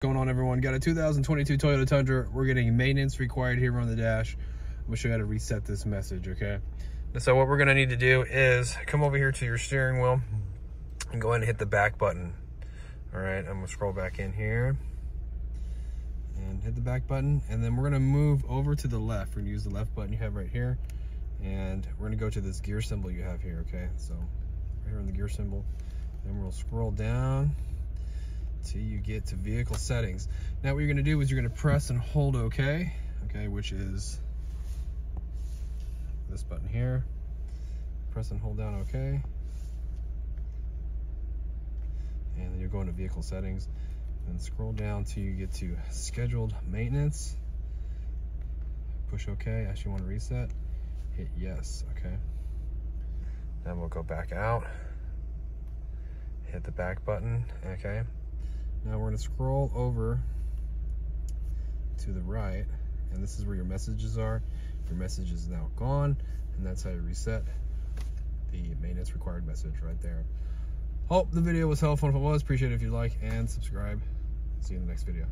Going on, everyone? Got a 2022 Toyota Tundra. We're getting maintenance required here on the dash. I'm gonna show you how to reset this message, okay? So what we're gonna need to do is come over here to your steering wheel and go ahead and hit the back button. All right, I'm gonna scroll back in here and hit the back button, and then we're gonna move over to the left. We're gonna use the left button you have right here, and we're gonna go to this gear symbol you have here, okay? So right here on the gear symbol, then we'll scroll down till you get to vehicle settings. Now what you're gonna do is you're gonna press and hold OK, which is this button here. Press and hold down OK. And then you're going to vehicle settings and scroll down till you get to scheduled maintenance. Push OK. Actually want to reset, hit yes, okay. Then we'll go back out, hit the back button, okay. Now we're going to scroll over to the right, and this is where your messages are. Your message is now gone, and that's how you reset the maintenance required message right there. Hope the video was helpful. If it was, appreciate it if you like and subscribe. See you in the next video.